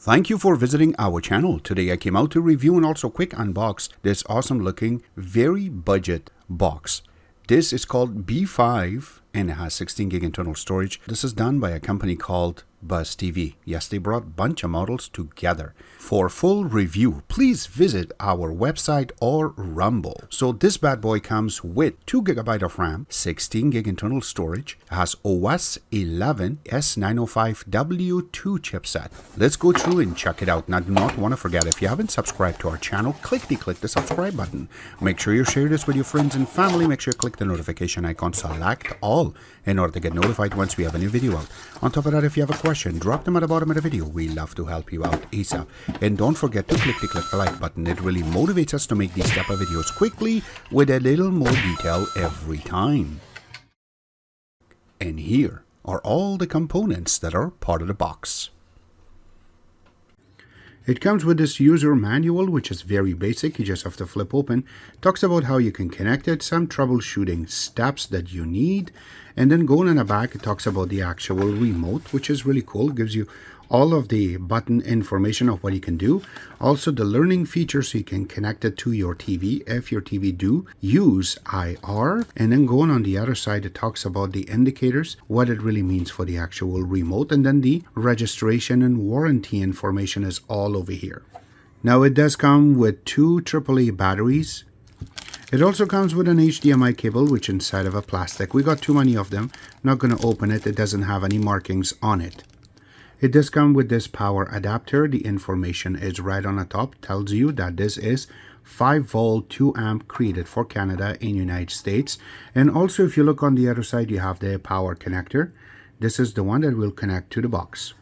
Thank you for visiting our channel. Today I came out to review and also quick unbox this awesome looking, very budget box. This is called B5 and it has 16 gig internal storage. This is done by a company called Buzztv. Yes, they brought a bunch of models together. For full review, please visit our website or Rumble. So this bad boy comes with 2 GB of RAM, 16 gig internal storage, has OS 11 S905W2 chipset. Let's go through and check it out. Now do not want to forget, if you haven't subscribed to our channel, click the subscribe button. Make sure you share this with your friends and family. Make sure you click the notification icon, select all in order to get notified once we have a new video out. On top of that, if you have a question, drop them at the bottom of the video. We love to help you out ASAP. And don't forget to click the like button. It really motivates us to make these type of videos quickly with a little more detail every time. And here are all the components that are part of the box. It comes with this user manual, which is very basic. You just have to flip open. Talks about how you can connect it, some troubleshooting steps that you need, and then going in the back, it talks about the actual remote, which is really cool. It gives you all of the button information of what you can do. Also the learning feature, so you can connect it to your TV if your TV do use IR. And then going on the other side, it talks about the indicators, what it really means for the actual remote, and then the registration and warranty information is all over here. Now it does come with 2 AAA batteries. It also comes with an HDMI cable, which inside of a plastic. We got too many of them. Not going to open it. It doesn't have any markings on it. It does come with this power adapter. The information is right on the top. Tells you that this is 5 volt 2 amp created for Canada and United States. And also if you look on the other side, you have the power connector. This is the one that will connect to the box.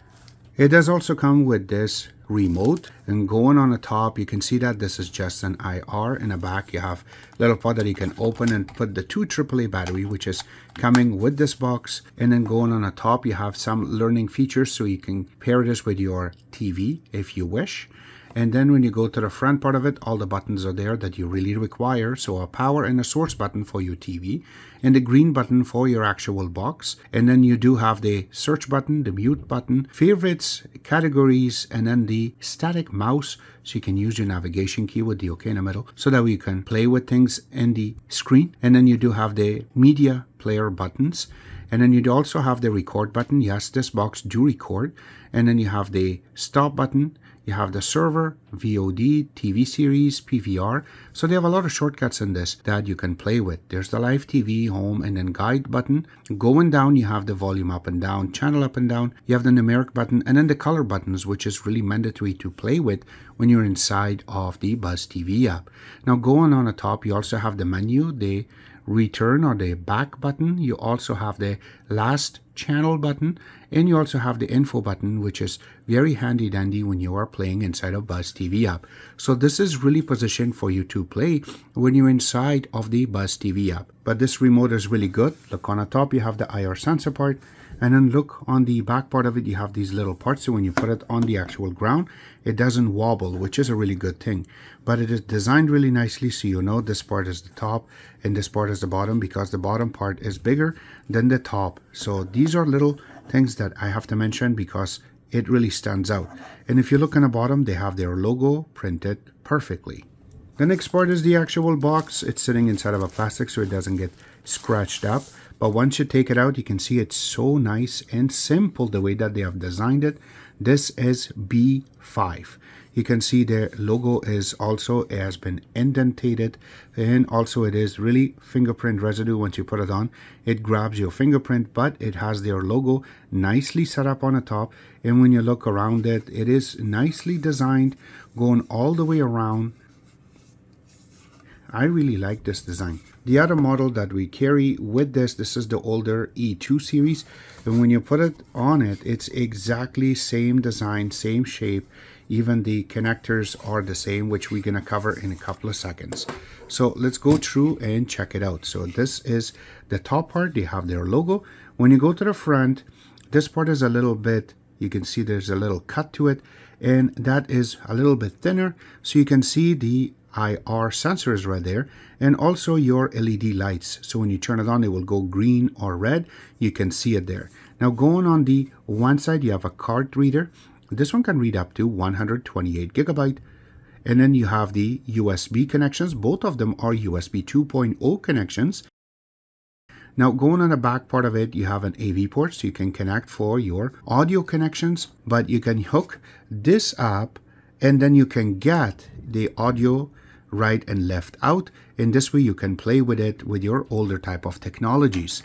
It does also come with this remote, and going on the top you can see that this is just an IR. In the back you have a little part that you can open and put the 2 AAA battery, which is coming with this box. And then going on the top you have some learning features, so you can pair this with your TV if you wish. And then when you go to the front part of it, all the buttons are there that you really require. So a power and a source button for your TV, and the green button for your actual box. And then you do have the search button, the mute button, favorites, categories, and then the static mouse, so you can use your navigation key with the OK in the middle, so that you can play with things in the screen. And then you do have the media player buttons. And then you also have the record button. Yes, this box do record. And then you have the stop button. You have the server, VOD, TV series, PVR. So they have a lot of shortcuts in this that you can play with. There's the live TV, home, and then guide button. Going down, you have the volume up and down, channel up and down. You have the numeric button, and then the color buttons, which is really mandatory to play with when you're inside of the Buzztv app. Now going on the top, you also have the menu, the return or the back button. You also have the last channel button, and you also have the info button, which is very handy dandy when you are playing inside of Buzztv app. So this is really positioned for you to play when you're inside of the Buzztv app. But this remote is really good. Look on the top, you have the IR sensor part, and then look on the back part of it, you have these little parts, so when you put it on the actual ground, it doesn't wobble, which is a really good thing. But it is designed really nicely, so you know this part is the top and this part is the bottom, because the bottom part is bigger than the top. So these are little things that I have to mention because it really stands out. And if you look on the bottom, they have their logo printed perfectly. The next part is the actual box. It's sitting inside of a plastic so it doesn't get scratched up. But once you take it out, you can see it's so nice and simple the way that they have designed it. This is B5. You can see the logo is also, it has been indented, and also it is really fingerprint residue. Once you put it on, it grabs your fingerprint, but it has their logo nicely set up on the top. And when you look around it, it is nicely designed going all the way around. I really like this design. The other model that we carry with this is the older E2 series, and when you put it on it, it's exactly same design, same shape. Even the connectors are the same, which we're gonna cover in a couple of seconds. So let's go through and check it out. So this is the top part. They have their logo. When you go to the front, this part is a little bit, you can see there's a little cut to it, and that is a little bit thinner, so you can see the IR sensors right there, and also your LED lights. So when you turn it on, it will go green or red. You can see it there. Now going on the one side, you have a card reader, This one can read up to 128 gigabyte. And then you have the USB connections. Both of them are USB 2.0 connections. Now going on the back part of it, you have an AV port, so you can connect for your audio connections, but you can hook this up and then you can get the audio right and left out. In this way you can play with it with your older type of technologies.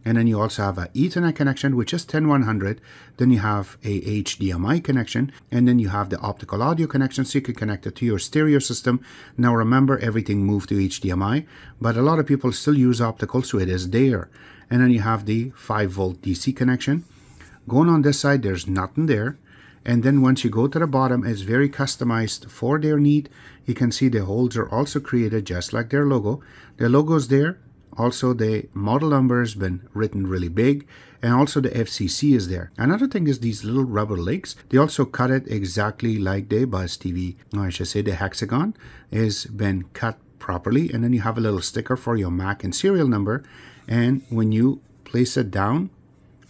And then you also have an Ethernet connection, which is 10100. Then you have a HDMI connection, and then you have the optical audio connection, so you can connect it to your stereo system. Now remember, everything moved to HDMI, but a lot of people still use optical, so it is there. And then you have the 5-volt DC connection. Going on this side, there's nothing there. And then once you go to the bottom, it's very customized for their need. You can see the holes are also created just like their logo. The logo is there. Also, the model number has been written really big, and also the FCC is there. Another thing is these little rubber legs. They also cut it exactly like the Buzztv, or I should say the hexagon, has been cut properly. And then you have a little sticker for your MAC and serial number. And when you place it down,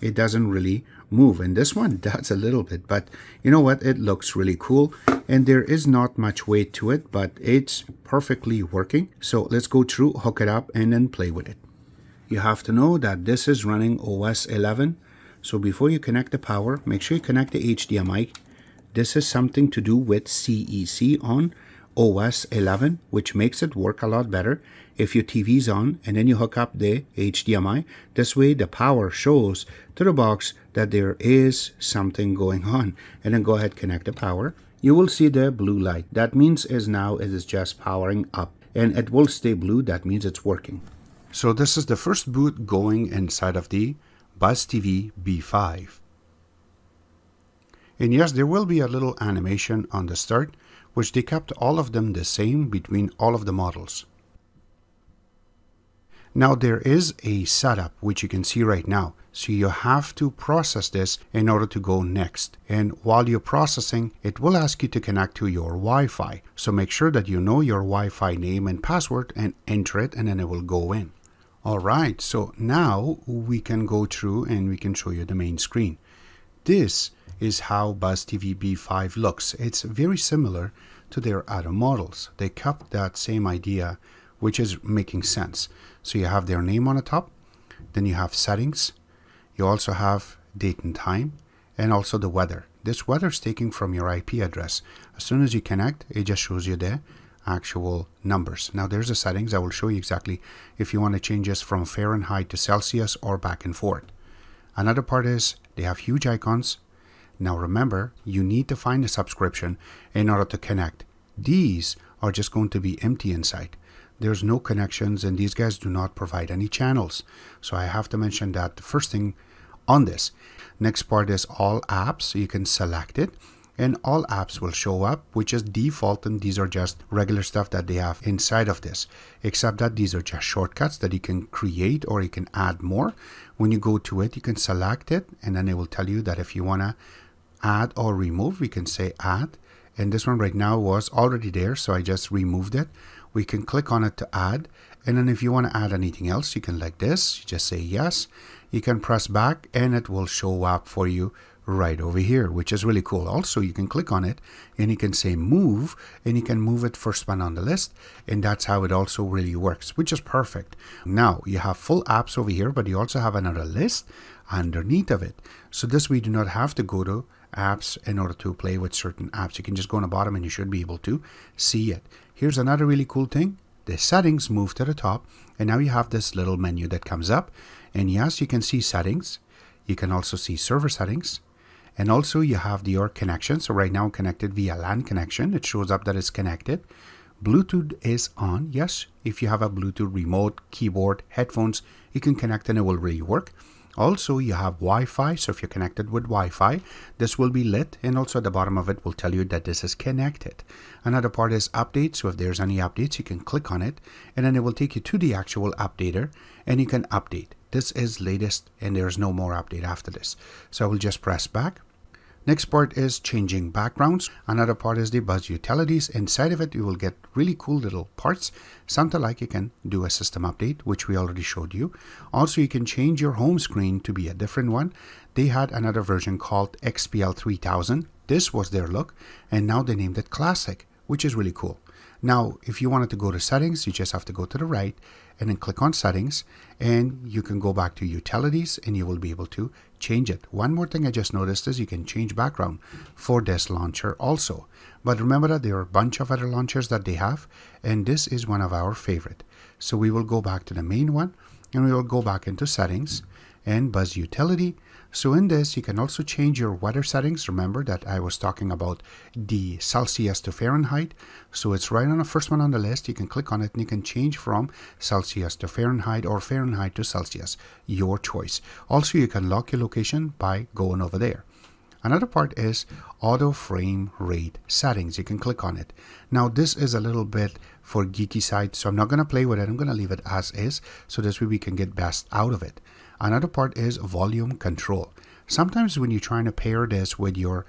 it doesn't really move. And this one does a little bit, but you know what? It looks really cool. And there is not much weight to it, but it's perfectly working. So let's go through, hook it up, and then play with it. You have to know that this is running OS 11. So before you connect the power, make sure you connect the HDMI. This is something to do with CEC on OS 11, which makes it work a lot better. If your TV's on and then you hook up the HDMI, this way the power shows to the box that there is something going on. And then go ahead, connect the power. You will see the blue light. That means it is just powering up, and it will stay blue. That means it's working. So this is the first boot going inside of the Buzztv B5. And yes, there will be a little animation on the start, which they kept all of them the same between all of the models. Now there is a setup which you can see right now. So you have to process this in order to go next. And while you're processing, it will ask you to connect to your Wi-Fi. So make sure that you know your Wi-Fi name and password and enter it, and then it will go in. Alright, so now we can go through and we can show you the main screen. This is how Buzztv B5 looks. It's very similar to their other models. They kept that same idea, which is making sense. So you have their name on the top, then you have settings, you also have date and time, and also the weather. This weather is taken from your IP address. As soon as you connect, it just shows you the actual numbers. Now there's the settings. I will show you exactly if you want to change this from Fahrenheit to Celsius or back and forth. Another part is they have huge icons. Now remember, you need to find a subscription in order to connect. These are just going to be empty inside. There's no connections, and these guys do not provide any channels. So I have to mention that the first thing on this. Next part is all apps. So you can select it, and all apps will show up, which is default, and these are just regular stuff that they have inside of this, except that these are just shortcuts that you can create or you can add more. When you go to it, you can select it, and then it will tell you that if you want to add or remove, we can say add. And this one right now was already there, so I just removed it. We can click on it to add, and then if you want to add anything else, you can like this, you just say yes. You can press back and it will show up for you right over here, which is really cool. Also, you can click on it and you can say move, and you can move it first one on the list, and that's how it also really works, which is perfect. Now you have full apps over here, but you also have another list underneath of it. So this way you do not have to go to apps in order to play with certain apps. You can just go on the bottom and you should be able to see it. Here's another really cool thing. The settings move to the top, and now you have this little menu that comes up, and yes, you can see settings. You can also see server settings, and also you have your connection. So right now connected via LAN connection. It shows up that it's connected. Bluetooth is on. Yes, if you have a Bluetooth remote, keyboard, headphones, you can connect and it will really work. Also, you have Wi-Fi, so if you're connected with Wi-Fi, this will be lit, and also at the bottom of it will tell you that this is connected. Another part is updates, so if there's any updates, you can click on it, and then it will take you to the actual updater, and you can update. This is latest, and there's no more update after this. So I will just press back. Next part is changing backgrounds. Another part is the Buzz utilities. Inside of it, you will get really cool little parts. Something like you can do a system update, which we already showed you. Also, you can change your home screen to be a different one. They had another version called XPL 3000. this was their look, and now they named it Classic, which is really cool. Now, if you wanted to go to settings, you just have to go to the right and then click on settings, and you can go back to utilities and you will be able to change it. One more thing I just noticed is you can change background for this launcher also. But remember that there are a bunch of other launchers that they have, and this is one of our favorite. So we will go back to the main one and we will go back into settings and Buzz utility. So in this, you can also change your weather settings. Remember that I was talking about the Celsius to Fahrenheit. So it's right on the first one on the list. You can click on it and you can change from Celsius to Fahrenheit or Fahrenheit to Celsius, your choice. Also, you can lock your location by going over there. Another part is auto frame rate settings. You can click on it. Now this is a little bit for geeky side, so I'm not going to play with it. I'm going to leave it as is, so this way we can get best out of it. Another part is volume control. Sometimes when you're trying to pair this with your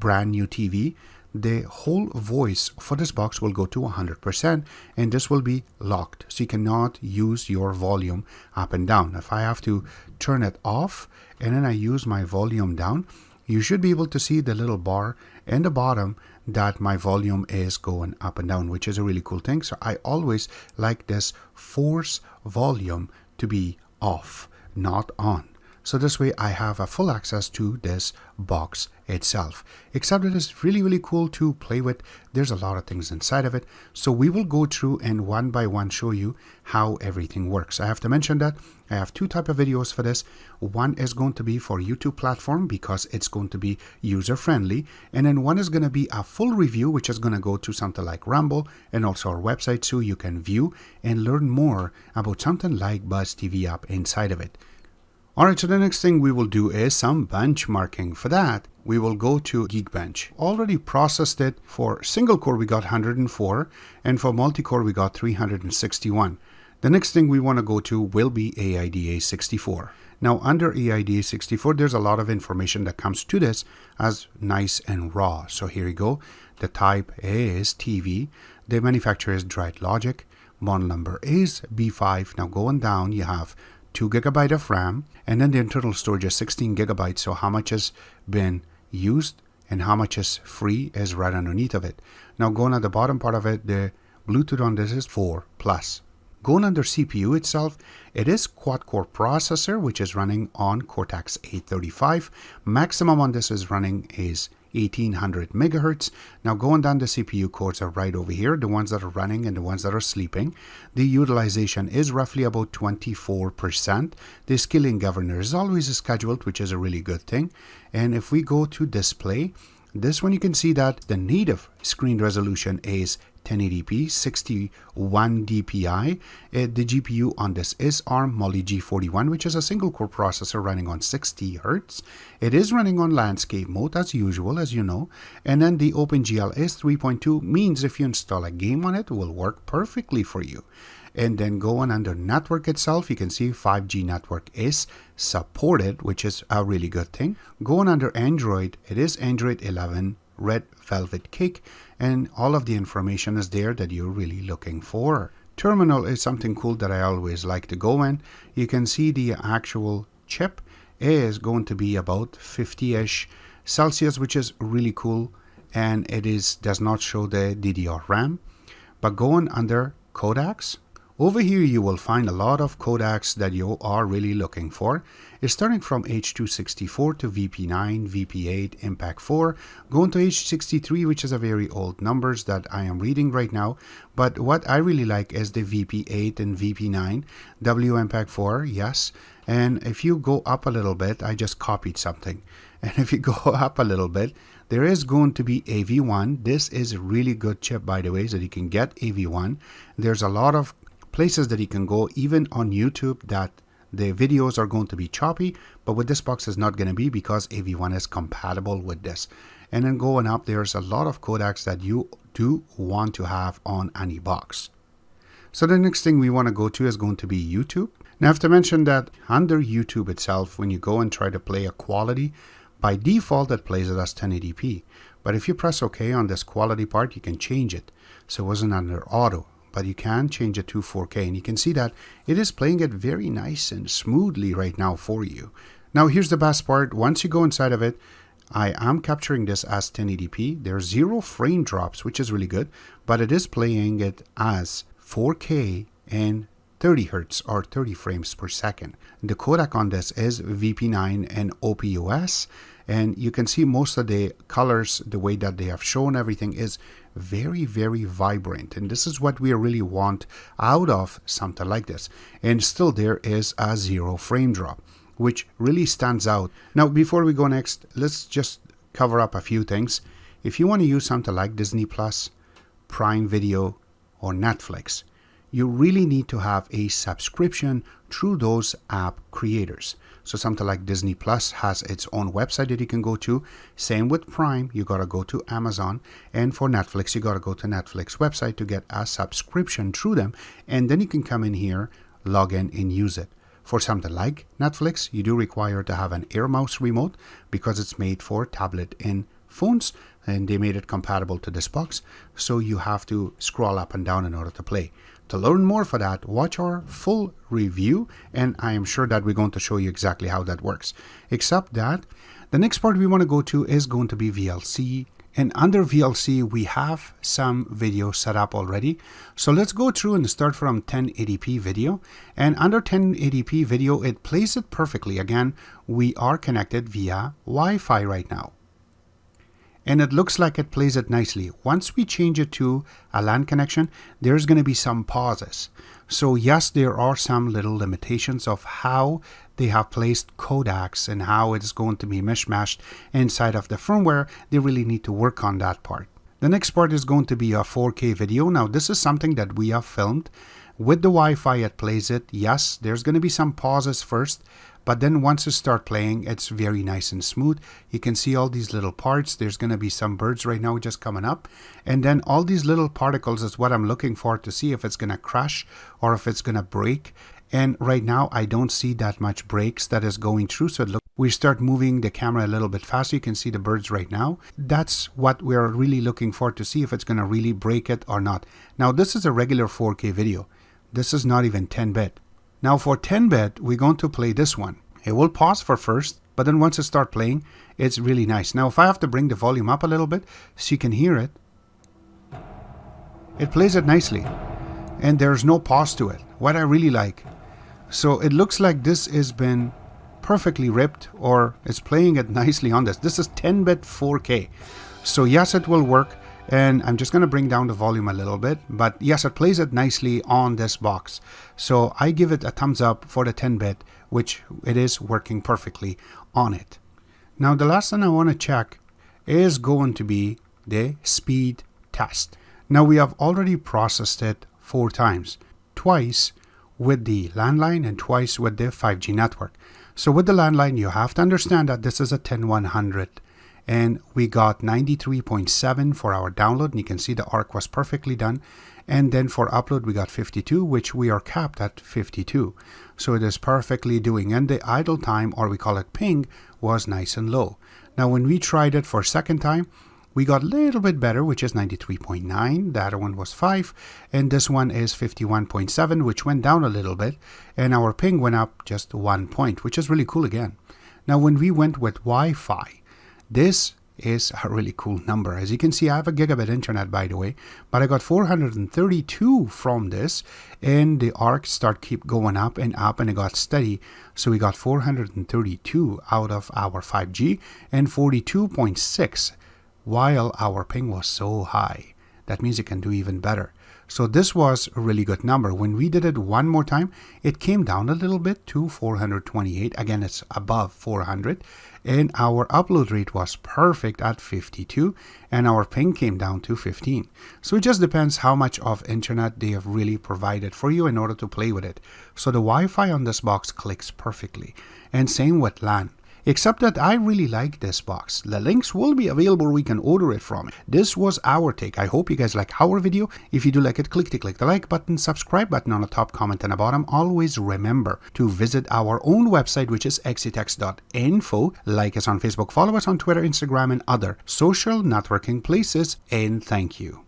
brand new TV, the whole voice for this box will go to 100%, and this will be locked, so you cannot use your volume up and down. If I have to turn it off and then I use my volume down, you should be able to see the little bar in the bottom that my volume is going up and down, which is a really cool thing. So I always like this force volume to be off, not on. So this way I have a full access to this box itself. Except it is really, really cool to play with. There's a lot of things inside of it. So we will go through and one by one show you how everything works. I have to mention that I have two types of videos for this. One is going to be for YouTube platform because it's going to be user friendly. And then one is going to be a full review, which is going to go to something like Rumble and also our website, so you can view and learn more about something like Buzztv app inside of it. Alright, so the next thing we will do is some benchmarking. For that, we will go to Geekbench. Already processed it. For single core we got 104, and for multi-core we got 361. The next thing we want to go to will be AIDA 64. Now under AIDA 64, there's a lot of information that comes to this as nice and raw. So here you go. The type is TV. The manufacturer is Dried Logic. Model number is B5. Now going down, you have 2 GB of RAM, and then the internal storage is 16 GB. So how much has been used and how much is free is right underneath of it. Now going at the bottom part of it, the Bluetooth on this is 4+. Going under CPU itself, it is quad-core processor, which is running on Cortex A35. Maximum on this is running is 1800 megahertz. Now going down, the CPU cores are right over here, the ones that are running and the ones that are sleeping. The utilization is roughly about 24%. The scaling governor is always scheduled, which is a really good thing. And if we go to display, this one you can see that the native screen resolution is 1080p 61 dpi. The GPU on this is ARM Mali G41, which is a single core processor running on 60 Hz. It is running on landscape mode as usual, as you know. And then the OpenGL is 3.2, means if you install a game on it, it will work perfectly for you. And then going under network itself, you can see 5G network is supported, which is a really good thing. Going under Android, it is Android 11 Red Velvet Cake, and all of the information is there that you're really looking for. Terminal is something cool that I always like to go in. You can see the actual chip is going to be about 50-ish Celsius, which is really cool, and it does not show the DDR RAM. But going under codecs, over here you will find a lot of codecs that you are really looking for. It's starting from H.264 to VP9, VP8, Impact 4, going to H.63, which is a very old numbers that I am reading right now. But what I really like is the VP8 and VP9, W Impact 4, yes. And if you go up a little bit, I just copied something. And if you go up a little bit, there is going to be AV1. This is a really good chip, by the way, so you can get AV1. There's a lot of places that you can go, even on YouTube, that the videos are going to be choppy, but with this box is not going to be, because AV1 is compatible with this. And then going up, there's a lot of codecs that you do want to have on any box. So the next thing we want to go to is going to be YouTube. Now I have to mention that under YouTube itself, when you go and try to play a quality, by default it plays it as 1080p. But if you press OK on this quality part, you can change it. So it wasn't under auto, but you can change it to 4K, and you can see that it is playing it very nice and smoothly right now for you. Now here's the best part. Once you go inside of it, I am capturing this as 1080p. There's 0 frame drops, which is really good, but it is playing it as 4K and 30 Hertz or 30 frames per second. The codec on this is VP9 and OPUS, and you can see most of the colors, the way that they have shown everything is very, very vibrant, and this is what we really want out of something like this. And still there is a 0 frame drop, which really stands out. Now, before we go next, let's just cover up a few things. If you want to use something like Disney Plus, Prime Video, or Netflix, you really need to have a subscription through those app creators. So something like Disney Plus has its own website that you can go to. Same with Prime, you gotta go to Amazon. And for Netflix, you gotta go to Netflix website to get a subscription through them. And then you can come in here, log in and use it. For something like Netflix, you do require to have an Air Mouse remote because it's made for tablet and phones, and they made it compatible to this box. So you have to scroll up and down in order to play. To learn more for that, watch our full review, and I am sure that we're going to show you exactly how that works. Except that, the next part we want to go to is going to be VLC. And under VLC, we have some video set up already. So let's go through and start from 1080p video. And under 1080p video, it plays it perfectly. Again, we are connected via Wi-Fi right now. And it looks like it plays it nicely. Once we change it to a LAN connection, there's going to be some pauses. So yes, there are some little limitations of how they have placed codecs and how it's going to be mishmashed inside of the firmware. They really need to work on that part. The next part is going to be a 4K video. Now this is something that we have filmed. With the Wi-Fi, it plays it. Yes, there's going to be some pauses first, but then once you start playing, it's very nice and smooth. You can see all these little parts. There's going to be some birds right now just coming up. And then all these little particles is what I'm looking for to see if it's going to crash or if it's going to break. And right now, I don't see that much breaks that is going through. So look, we start moving the camera a little bit faster. You can see the birds right now. That's what we're really looking for to see if it's going to really break it or not. Now, this is a regular 4K video. This is not even 10-bit. Now for 10-bit, we're going to play this one. It will pause for first, but then once it starts playing, it's really nice. Now if I have to bring the volume up a little bit so you can hear it, it plays it nicely. And there's no pause to it, what I really like. So it looks like this has been perfectly ripped, or it's playing it nicely on this. This is 10-bit 4K. So yes, it will work. And I'm just going to bring down the volume a little bit, but yes, it plays it nicely on this box. So I give it a thumbs up for the 10-bit, which it is working perfectly on it. Now the last thing I want to check is going to be the speed test. Now we have already processed it 4 times, twice with the landline and twice with the 5G network. So with the landline, you have to understand that this is a 10100. And we got 93.7 for our download, and you can see the arc was perfectly done. And then for upload, we got 52, which we are capped at 52. So it is perfectly doing. And the idle time, or we call it ping, was nice and low. Now, when we tried it for second time, we got a little bit better, which is 93.9. The other one was 5. And this one is 51.7, which went down a little bit. And our ping went up just 1 point, which is really cool again. Now, when we went with Wi-Fi, this is a really cool number. As you can see, I have a gigabit internet, by the way, but I got 432 from this, and the arc keep going up, and it got steady. So we got 432 out of our 5G and 42.6 while our ping was so high. That means it can do even better. So this was a really good number. When we did it one more time, it came down a little bit to 428. Again, it's above 400. And our upload rate was perfect at 52. And our ping came down to 15. So it just depends how much of internet they have really provided for you in order to play with it. So the Wi-Fi on this box clicks perfectly. And same with LAN. Except that I really like this box. The links will be available where we can order it from. This was our take. I hope you guys like our video. If you do like it, click the like button, subscribe button on the top, comment on the bottom. Always remember to visit our own website, which is exitex.info. Like us on Facebook, follow us on Twitter, Instagram, and other social networking places. And thank you.